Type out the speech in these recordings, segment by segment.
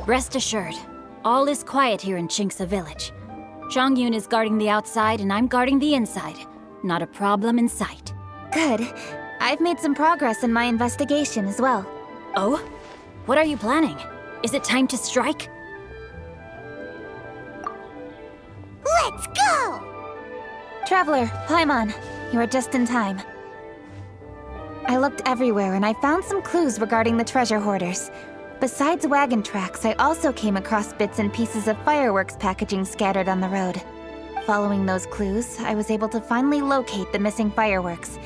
Rest assured, all is quiet here in Qingce Village. Zhongyun is guarding the outside and I'm guarding the inside. Not a problem in sight. Good. I've made some progress in my investigation as well. Oh? What are you planning? Is it time to strike? Let's go! Traveler, Paimon, you are just in time. I looked everywhere and I found some clues regarding the treasure hoarders. Besides wagon tracks, I also came across bits and pieces of fireworks packaging scattered on the road. Following those clues, I was able to finally locate the missing fireworks.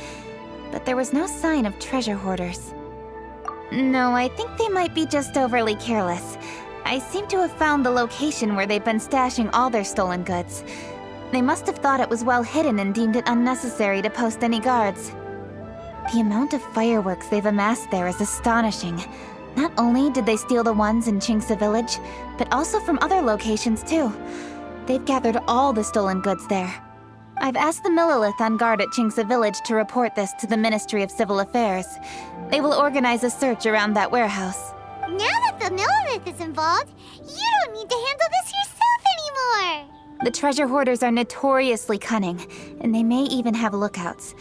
But there was no sign of treasure hoarders. No, I think they might be just overly careless. I seem to have found the location where they've been stashing all their stolen goods. They must have thought it was well hidden and deemed it unnecessary to post any guards. The amount of fireworks they've amassed there is astonishing. Not only did they steal the ones in Qingce Village, but also from other locations too. They've gathered all the stolen goods there. I've asked the Millilith on guard at Qingce Village to report this to the Ministry of Civil Affairs. They will organize a search around that warehouse. Now that the Millilith is involved, you don't need to handle this yourself anymore! The treasure hoarders are notoriously cunning, and they may even have lookouts.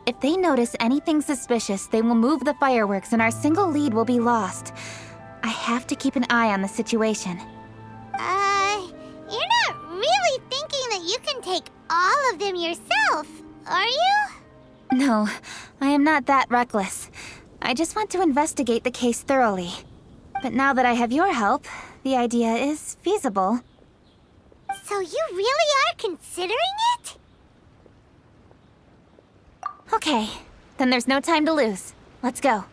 If they notice anything suspicious, they will move the fireworks and our single lead will be lost. I have to keep an eye on the situation. You're not really thinking that you can take all of them yourself, are you? No, I am not that reckless. I just want to investigate the case thoroughly. But now that I have your help, the idea is feasible. So you really are considering it? Okay, then there's no time to lose. Let's go.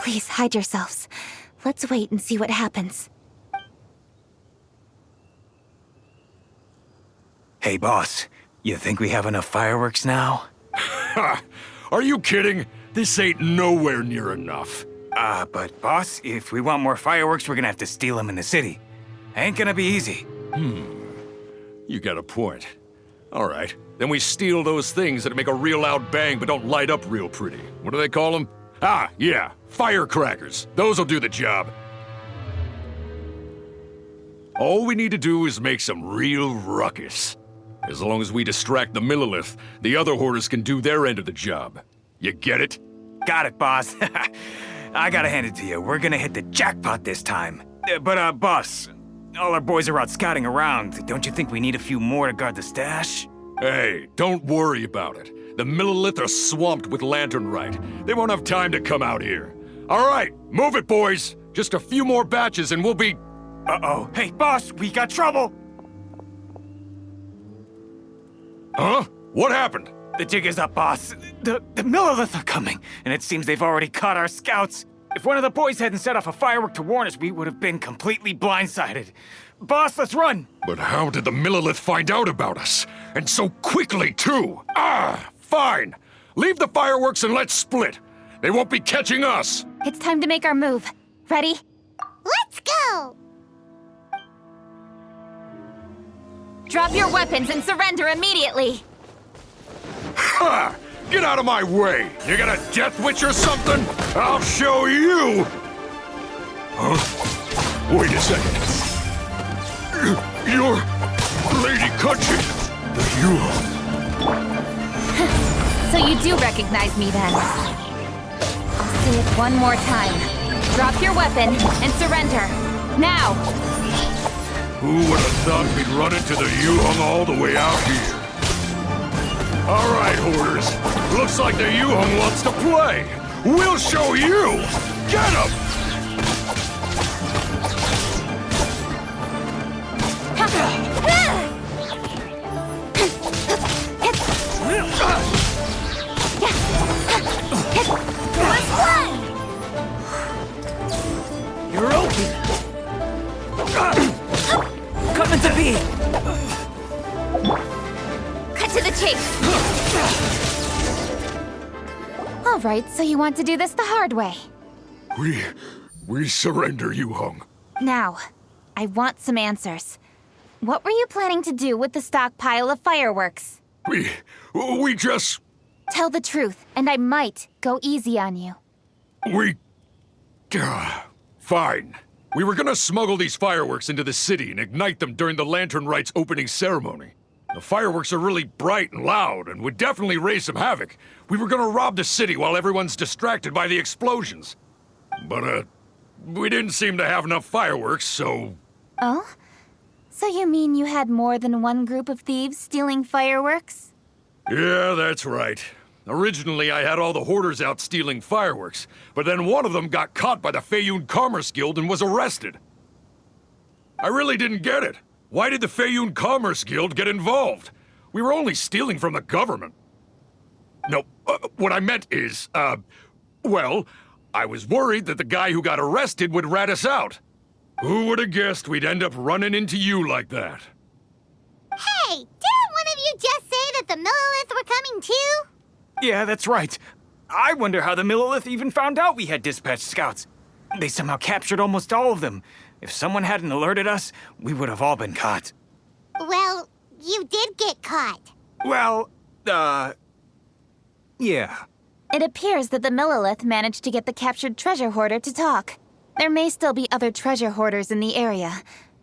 Please hide yourselves. Let's wait and see what happens. Hey, boss. You think we have enough fireworks now? Ha! Are you kidding? This ain't nowhere near enough. But boss, if we want more fireworks, we're gonna have to steal them in the city. Ain't gonna be easy. You got a point. All right, then we steal those things that make a real loud bang but don't light up real pretty. What do they call them? Ah, yeah, firecrackers. Those'll do the job. All we need to do is make some real ruckus. As long as we distract the Millilith, the other hoarders can do their end of the job. You get it? Got it, boss. I gotta hand it to you. We're gonna hit the jackpot this time. But, boss, all our boys are out scouting around. Don't you think we need a few more to guard the stash? Hey, don't worry about it. The Millilith are swamped with lanternite. They won't have time to come out here. All right, move it, boys. Just a few more batches and we'll be... Uh-oh. Hey, boss, we got trouble! Huh? What happened? The jig is up, boss. The Millilith are coming, and it seems they've already caught our scouts. If one of the boys hadn't set off a firework to warn us, we would have been completely blindsided. Boss, let's run! But how did the Millilith find out about us? And so quickly, too! Fine! Leave the fireworks and let's split! They won't be catching us! It's time to make our move. Ready? Let's go! Drop your weapons and surrender immediately! Ha! Get out of my way! You got a death witch or something? I'll show you! Huh? Wait a second. You're... Lady Kutchin! You... So you do recognize me then? I'll say it one more time. Drop your weapon and surrender. Now! Who would have thought we'd run into the Yuhong all the way out here? All right, hoarders. Looks like the Yuhong wants to play. We'll show you. Get him! You're open! Coming to be! Cut to the chase! All right, so you want to do this the hard way. We surrender, Yuhong. Now, I want some answers. What were you planning to do with the stockpile of fireworks? We just... Tell the truth, and I might go easy on you. Fine. We were gonna smuggle these fireworks into the city and ignite them during the Lantern Rite's opening ceremony. The fireworks are really bright and loud and would definitely raise some havoc. We were gonna rob the city while everyone's distracted by the explosions. But, we didn't seem to have enough fireworks, so... Oh? So you mean you had more than one group of thieves stealing fireworks? Yeah, that's right. Originally, I had all the hoarders out stealing fireworks, but then one of them got caught by the Feiyun Commerce Guild and was arrested. I really didn't get it. Why did the Feiyun Commerce Guild get involved? We were only stealing from the government. No, what I meant is, well, I was worried that the guy who got arrested would rat us out. Who would have guessed we'd end up running into you like that? Hey, didn't one of you just say that the Millilith were coming too? Yeah, that's right. I wonder how the Millilith even found out we had dispatched scouts. They somehow captured almost all of them. If someone hadn't alerted us, we would have all been caught. Well, you did get caught. Well, yeah. It appears that the Millilith managed to get the captured treasure hoarder to talk. There may still be other treasure hoarders in the area.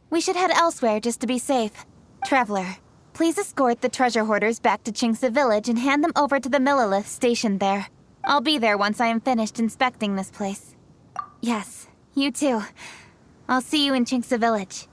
We should head elsewhere just to be safe. Traveler, please escort the treasure hoarders back to Chingsa Village and hand them over to the Millilith stationed there. I'll be there once I am finished inspecting this place. Yes, you too. I'll see you in Chingsa Village.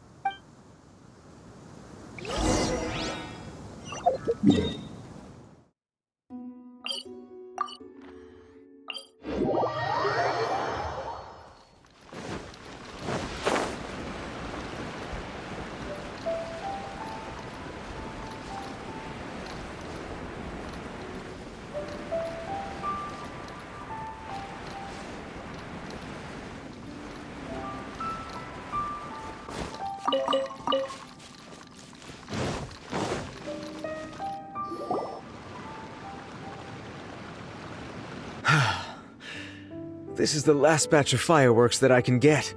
This is the last batch of fireworks that I can get.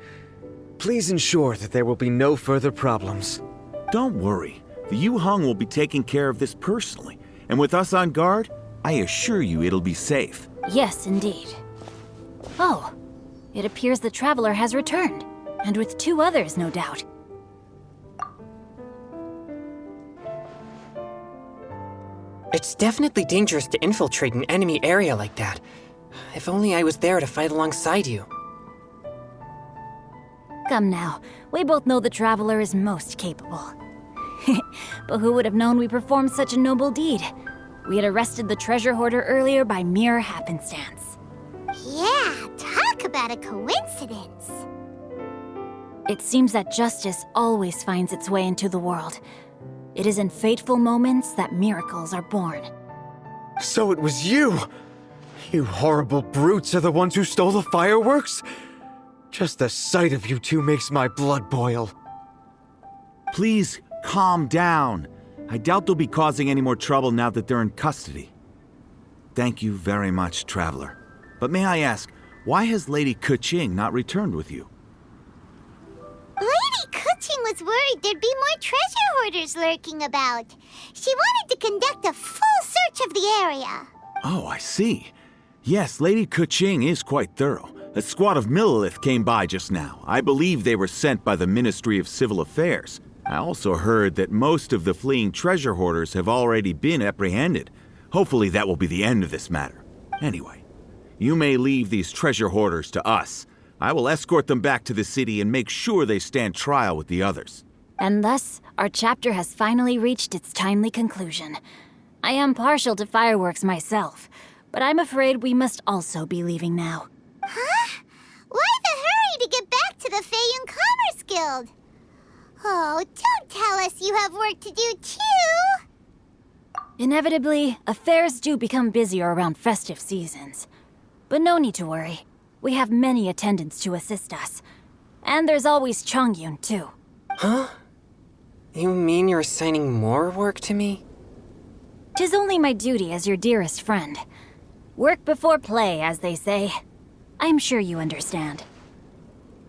Please ensure that there will be no further problems. Don't worry. The Yuhong will be taking care of this personally. And with us on guard, I assure you it'll be safe. Yes, indeed. Oh, it appears the traveler has returned. And with 2 others, no doubt. It's definitely dangerous to infiltrate an enemy area like that. If only I was there to fight alongside you. Come now, we both know the traveler is most capable. But who would have known we performed such a noble deed? We had arrested the treasure hoarder earlier by mere happenstance. Yeah, talk about a coincidence. It seems that justice always finds its way into the world. It is in fateful moments that miracles are born. So it was you! You horrible brutes are the ones who stole the fireworks? Just the sight of you two makes my blood boil. Please, calm down. I doubt they'll be causing any more trouble now that they're in custody. Thank you very much, Traveler. But may I ask, why has Lady Keqing not returned with you? Lady Keqing was worried there'd be more treasure hoarders lurking about. She wanted to conduct a full search of the area. Oh, I see. Yes, Lady Keqing is quite thorough. A squad of Millilith came by just now. I believe they were sent by the Ministry of Civil Affairs. I also heard that most of the fleeing treasure hoarders have already been apprehended. Hopefully that will be the end of this matter. Anyway, you may leave these treasure hoarders to us. I will escort them back to the city and make sure they stand trial with the others. And thus, our chapter has finally reached its timely conclusion. I am partial to fireworks myself, but I'm afraid we must also be leaving now. Huh? Why the hurry to get back to the Feiyun Commerce Guild? Oh, don't tell us you have work to do too! Inevitably, affairs do become busier around festive seasons. But no need to worry. We have many attendants to assist us. And there's always Chongyun, too. Huh? You mean you're assigning more work to me? 'Tis only my duty as your dearest friend. Work before play, as they say. I'm sure you understand.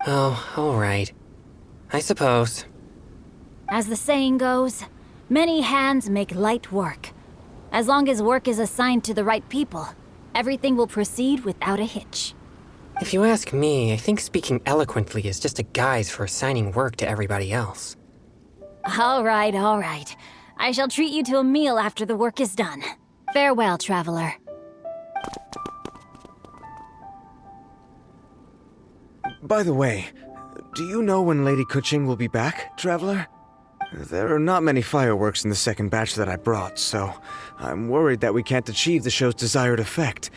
Oh, alright. I suppose. As the saying goes, many hands make light work. As long as work is assigned to the right people, everything will proceed without a hitch. If you ask me, I think speaking eloquently is just a guise for assigning work to everybody else. All right, all right. I shall treat you to a meal after the work is done. Farewell, traveler. By the way, do you know when Lady Kuching will be back, Traveler? There are not many fireworks in the second batch that I brought, so I'm worried that we can't achieve the show's desired effect.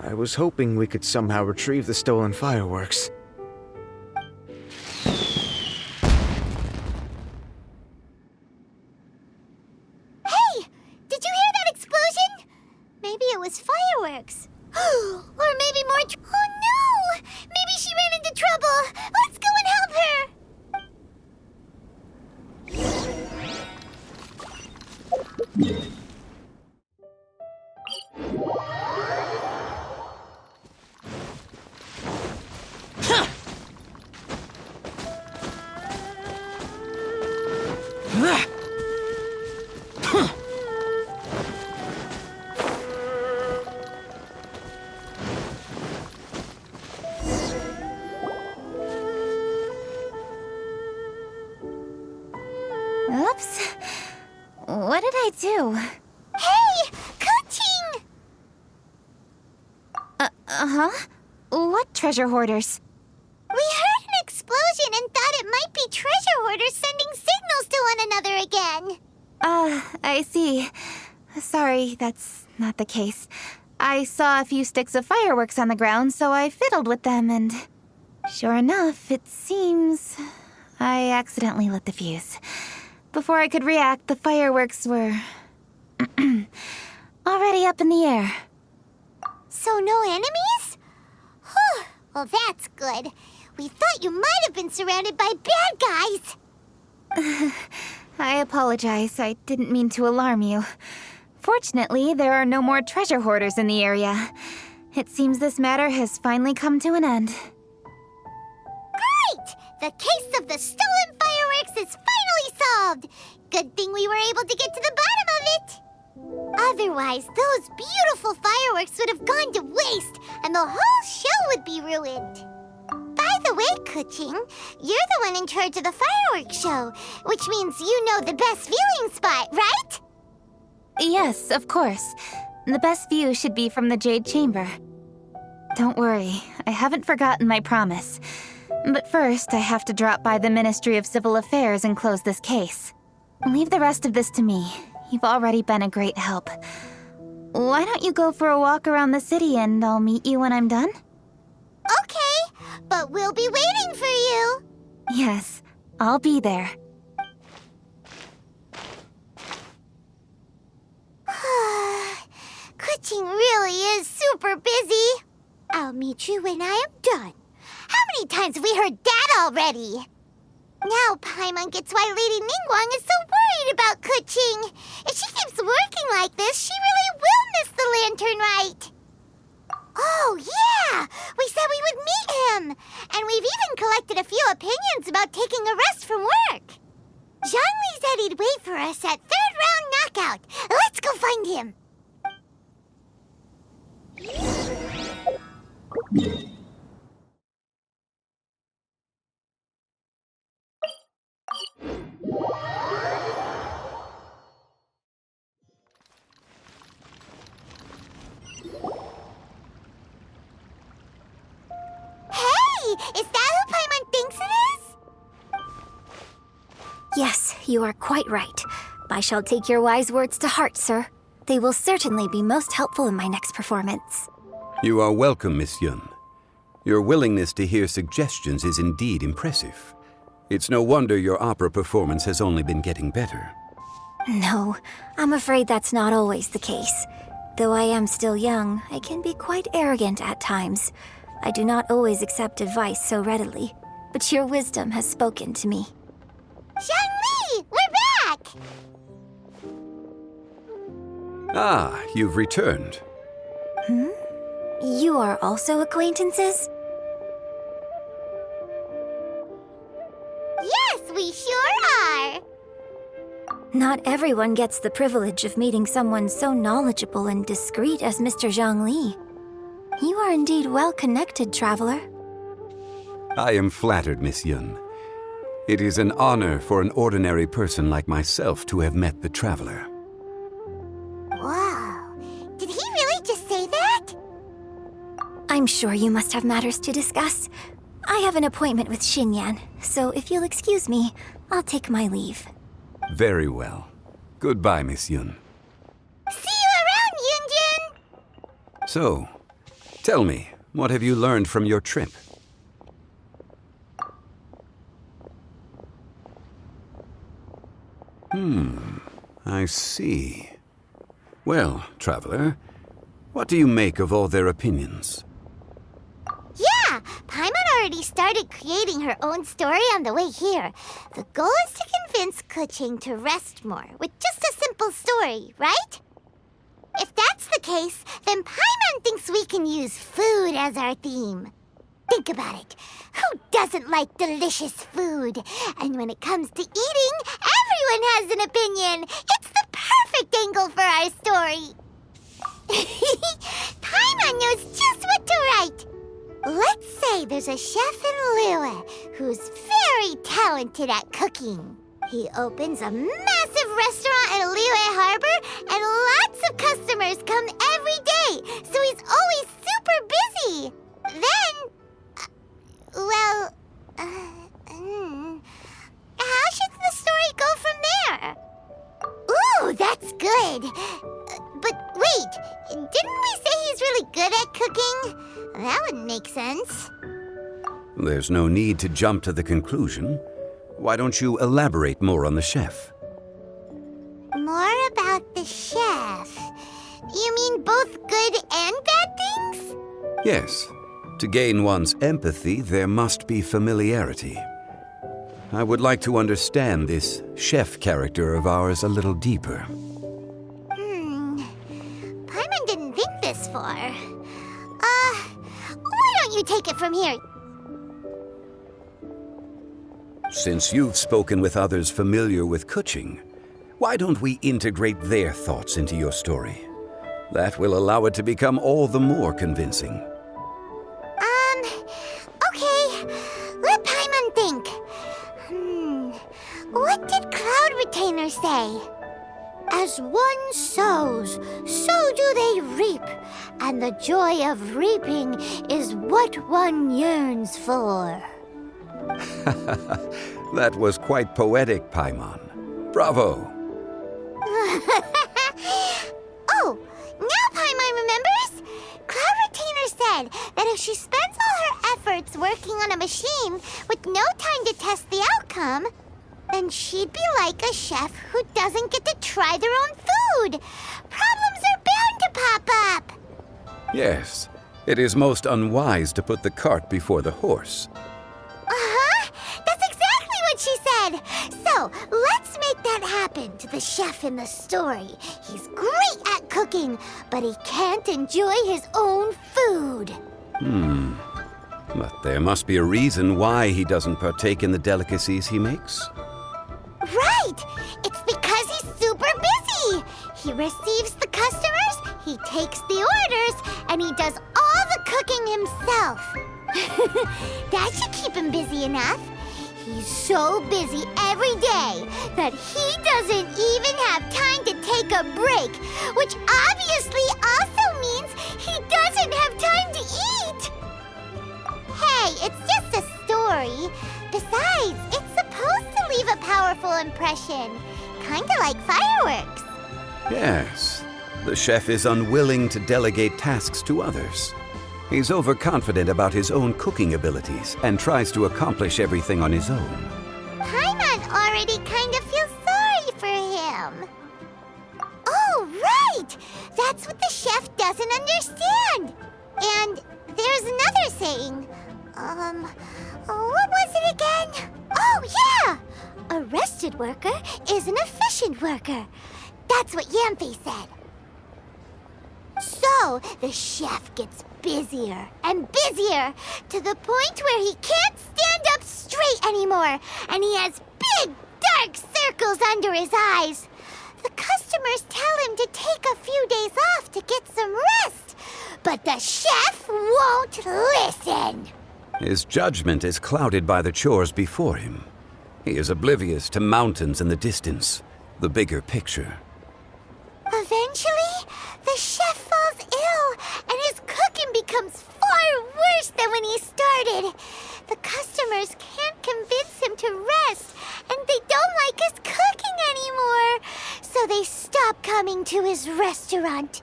I was hoping we could somehow retrieve the stolen fireworks. Hey! Did you hear that explosion? Maybe it was fireworks. Or maybe more oh no! Maybe she ran into trouble! Let's go and help her! Oops. What did I do? Hey! Coaching! Uh-huh. What treasure hoarders? We heard an explosion and thought it might be treasure hoarders sending signals to one another again. I see. Sorry, that's not the case. I saw a few sticks of fireworks on the ground, so I fiddled with them, and sure enough, it seems I accidentally lit the fuse. Before I could react, the fireworks were already up in the air. So no enemies? Whew, well that's good. We thought you might have been surrounded by bad guys. I apologize. I didn't mean to alarm you. Fortunately, there are no more treasure hoarders in the area. It seems this matter has finally come to an end. Great! The case of the stolen fireworks is finally solved. Good thing we were able to get to the bottom of it. Otherwise, those beautiful fireworks would have gone to waste, and the whole show would be ruined. By the way, Kuching, you're the one in charge of the fireworks show, which means you know the best viewing spot, right? Yes, of course. The best view should be from the Jade Chamber. Don't worry, I haven't forgotten my promise. But first, I have to drop by the Ministry of Civil Affairs and close this case. Leave the rest of this to me. You've already been a great help. Why don't you go for a walk around the city and I'll meet you when I'm done? Okay, but we'll be waiting for you. Yes, I'll be there. Kuching really is super busy. I'll meet you when I am done. How many times have we heard that already? Now Paimon gets why Lady Ningguang is so worried about Kuching. If she keeps working like this, she really will miss the lantern rite. Oh, yeah! We said we would meet him! And we've even collected a few opinions about taking a rest from work. Zhongli said he'd wait for us at third round knockout. Let's go find him! Hey! Is that who Paimon thinks it is? Yes, you are quite right. I shall take your wise words to heart, sir. They will certainly be most helpful in my next performance. You are welcome, Miss Yun. Your willingness to hear suggestions is indeed impressive. It's no wonder your opera performance has only been getting better. No, I'm afraid that's not always the case. Though I am still young, I can be quite arrogant at times. I do not always accept advice so readily, but your wisdom has spoken to me. Zhongli, we're back! Ah, you've returned. You are also acquaintances? Yes, we sure are! Not everyone gets the privilege of meeting someone so knowledgeable and discreet as Mr. Zhongli. You are indeed well connected, traveler. I am flattered, Miss Yun. It is an honor for an ordinary person like myself to have met the traveler. Wow, did he really just say that? I'm sure you must have matters to discuss. I have an appointment with Xinyan, so if you'll excuse me, I'll take my leave. Very well. Goodbye, Miss Yun. See you around, Yunjin! So, tell me, what have you learned from your trip? I see. Well, traveler, what do you make of all their opinions? Yeah, Paimon already started creating her own story on the way here. The goal is to convince Kuching to rest more with just a simple story, right? If that's the case, then Paimon thinks we can use food as our theme. Think about it. Who doesn't like delicious food? And when it comes to eating, everyone has an opinion. It's the perfect angle for our story. Paimon knows just what to write. Let's say there's a chef in Liyue who's very talented at cooking. He opens a massive restaurant in Liyue Harbor, and lots of customers come every day, so he's always super busy. Then, how should the story go from there? Ooh, that's good. But wait, didn't we say he's really good at cooking? That would make sense. There's no need to jump to the conclusion. Why don't you elaborate more on the chef? More about the chef. You mean both good and bad things? Yes. To gain one's empathy, there must be familiarity. I would like to understand this chef character of ours a little deeper. Paimon didn't think this far. Why don't you take it from here? Since you've spoken with others familiar with Kuching, why don't we integrate their thoughts into your story? That will allow it to become all the more convincing. Okay. Let Paimon think. What did Cloud Retainer say? As one sows, so do they reap. And the joy of reaping is what one yearns for. That was quite poetic, Paimon. Bravo! Oh, now Paimon remembers? Cloud Retainer said that if she spends all her efforts working on a machine with no time to test the outcome, then she'd be like a chef who doesn't get to try their own food. Problems are bound to pop up. Yes, it is most unwise to put the cart before the horse. That's exactly what she said. So, let's make that happen to the chef in the story. He's great at cooking, but he can't enjoy his own food. But there must be a reason why he doesn't partake in the delicacies he makes. Right! It's because he's super busy. He receives the customers, he takes the orders, and he does all the cooking himself. That should keep him busy enough. He's so busy every day that he doesn't even have time to take a break, which obviously also means he doesn't have time to eat. Hey, it's just a story. Besides, it's supposed to leave a powerful impression. Kinda like fireworks. Yes, The chef is unwilling to delegate tasks to others. He's overconfident about his own cooking abilities and tries to accomplish everything on his own. Paimon already kind of feels sorry for him. Oh, right! That's what the chef doesn't understand. And there's another saying. What was it again? Oh, yeah! A rested worker is an efficient worker. That's what Yamfe said. So, the chef gets busier and busier to the point where he can't stand up straight anymore, and he has big, dark circles under his eyes. The customers tell him to take a few days off to get some rest, but the chef won't listen. His judgment is clouded by the chores before him. He is oblivious to mountains in the distance, the bigger picture. Eventually, the chef falls ill, and his cooking becomes far worse than when he started. The customers can't convince him to rest, and they don't like his cooking anymore, so they stop coming to his restaurant.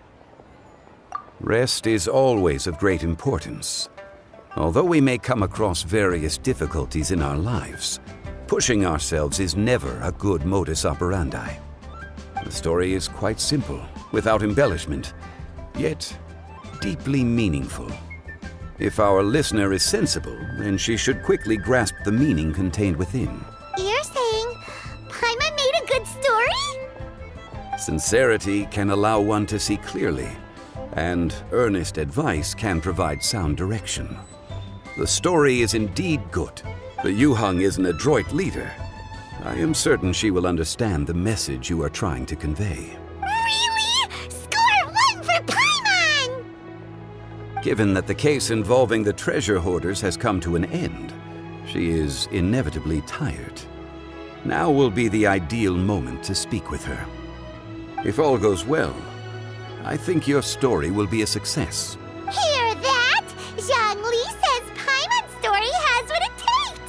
Rest is always of great importance. Although we may come across various difficulties in our lives, pushing ourselves is never a good modus operandi. The story is quite simple, without embellishment, yet deeply meaningful. If our listener is sensible, then she should quickly grasp the meaning contained within. You're saying Paimon made a good story? Sincerity can allow one to see clearly, and earnest advice can provide sound direction. The story is indeed good. The Yuhang is an adroit leader. I am certain she will understand the message you are trying to convey. Really? Score 1 for Paimon! Given that the case involving the treasure hoarders has come to an end, she is inevitably tired. Now will be the ideal moment to speak with her. If all goes well, I think your story will be a success. Hear that? Zhang Li says Paimon's story has what it takes.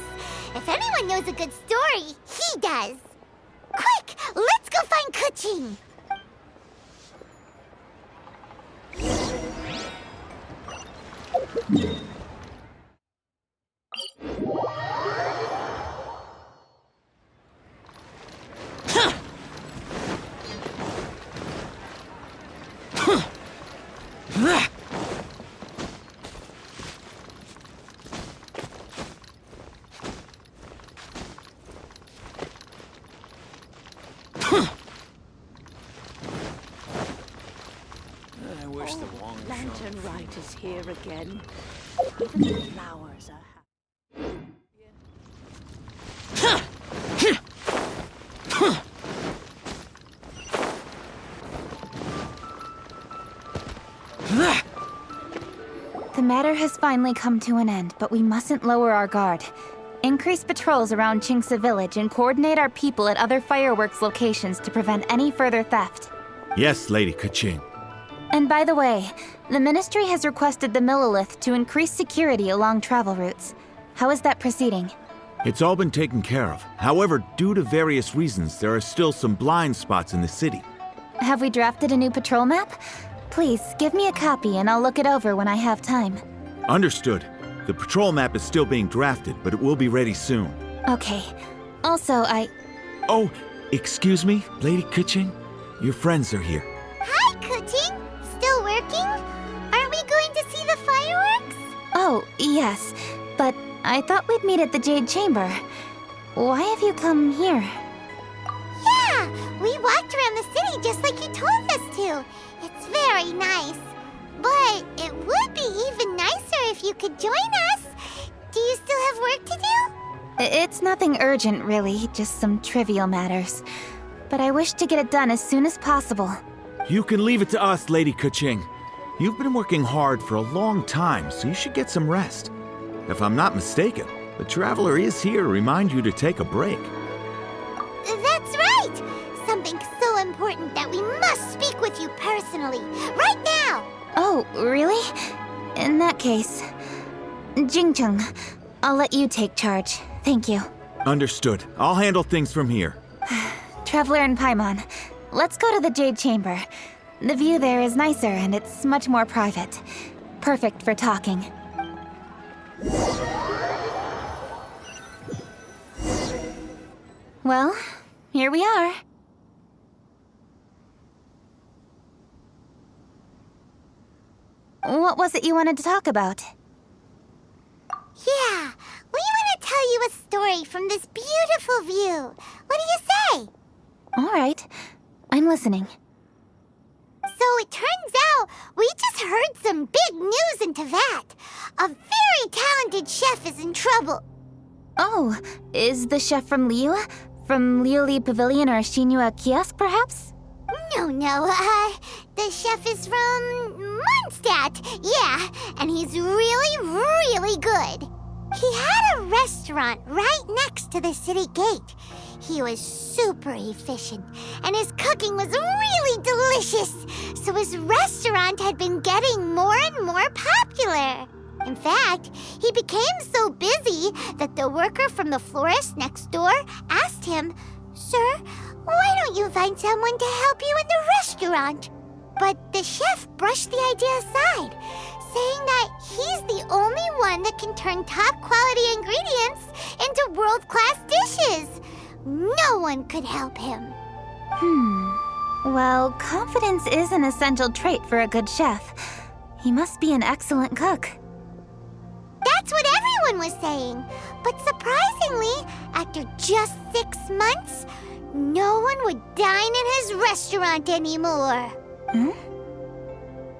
If anyone knows a good story, he does. Quick, let's go find Kuching. I wish the long Lantern Rite is here again. Even the flowers are The matter has finally come to an end, but we mustn't lower our guard. Increase patrols around Qingce Village and coordinate our people at other fireworks locations to prevent any further theft. Yes, Lady Kaching. And by the way, the Ministry has requested the Millilith to increase security along travel routes. How is that proceeding? It's all been taken care of. However, due to various reasons, there are still some blind spots in the city. Have we drafted a new patrol map? Please, give me a copy and I'll look it over when I have time. Understood. The patrol map is still being drafted, but it will be ready soon. Okay. Also, Oh, excuse me, Lady Kaching? Your friends are here. Hi, Kuching. Still working? Aren't we going to see the fireworks? Oh, yes. But I thought we'd meet at the Jade Chamber. Why have you come here? Yeah, we walked around the city just like you told us to. It's very nice. But it would be even nicer if you could join us. Do you still have work to do? It's nothing urgent, really, just some trivial matters. But I wish to get it done as soon as possible. You can leave it to us, Lady Kaching. You've been working hard for a long time, so you should get some rest. If I'm not mistaken, the Traveler is here to remind you to take a break. That's right! Something so important that we must speak with you personally, right now! Oh, really? In that case, Jingcheng, I'll let you take charge. Thank you. Understood. I'll handle things from here. Traveler and Paimon, let's go to the Jade Chamber. The view there is nicer and it's much more private. Perfect for talking. Well, here we are. What was it you wanted to talk about? Yeah, we want to tell you a story from this beautiful view. What do you say? All right, I'm listening. So it turns out we just heard some big news in Teyvat. A very talented chef is in trouble. Oh, is the chef from Liyue? From Liuli Pavilion or Shinua Kiosk, perhaps? No, the chef is from Mondstadt. Yeah, and he's really, really good. He had a restaurant right next to the city gate. He was super efficient, and his cooking was really delicious. So his restaurant had been getting more and more popular. In fact, he became so busy that the worker from the florist next door asked him, "Sir, why don't you find someone to help you in the restaurant?" But the chef brushed the idea aside, saying that he's the only one that can turn top-quality ingredients into world-class dishes. No one could help him. Well, confidence is an essential trait for a good chef. He must be an excellent cook. That's what everyone was saying. But surprisingly, after just 6 months, no one would dine in his restaurant anymore.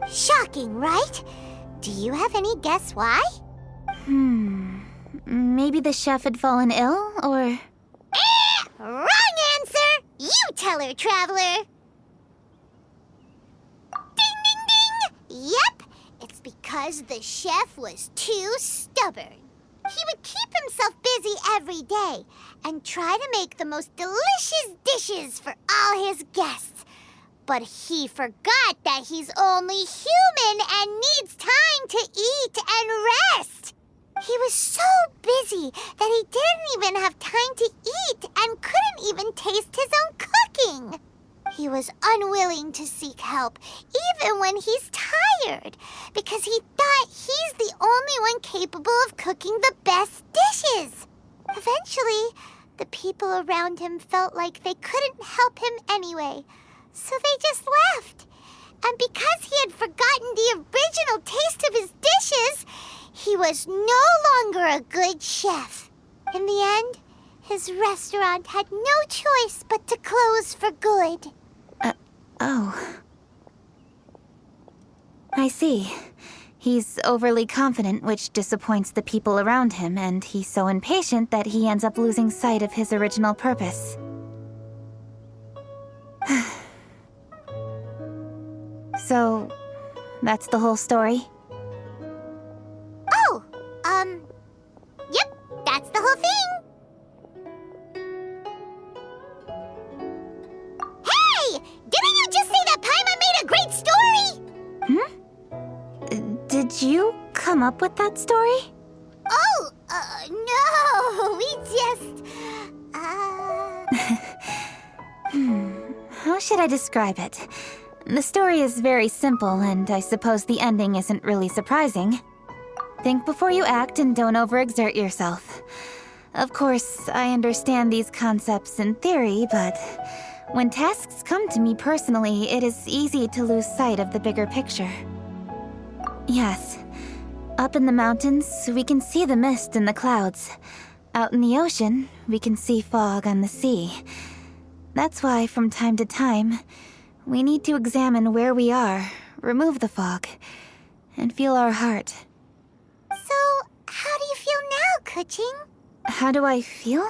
Shocking, right? Do you have any guess why? Maybe the chef had fallen ill, or... Wrong answer! You tell her, Traveler! Ding, ding, ding! Yep, it's because the chef was too stubborn. He would keep himself busy every day and try to make the most delicious dishes for all his guests. But he forgot that he's only human and needs time to eat and rest. He was so busy that he didn't even have time to eat and couldn't even taste his own cooking. He was unwilling to seek help, even when he's tired, because he thought he's the only one capable of cooking the best dishes. Eventually, the people around him felt like they couldn't help him anyway, so they just left. And because he had forgotten the original taste of his dishes, he was no longer a good chef. In the end, his restaurant had no choice but to close for good. Oh. I see. He's overly confident, which disappoints the people around him, and he's so impatient that he ends up losing sight of his original purpose. So, that's the whole story? Oh, yep, that's the whole thing. Hey! Didn't you just say that Paimon made a great story? Did you come up with that story? Oh, no, we just, How should I describe it? The story is very simple, and I suppose the ending isn't really surprising. Think before you act and don't overexert yourself. Of course, I understand these concepts in theory, but when tasks come to me personally, it is easy to lose sight of the bigger picture. Yes, up in the mountains, we can see the mist in the clouds. Out in the ocean, we can see fog on the sea. That's why, from time to time, we need to examine where we are, remove the fog, and feel our heart. So, how do you feel now, Kuching? How do I feel?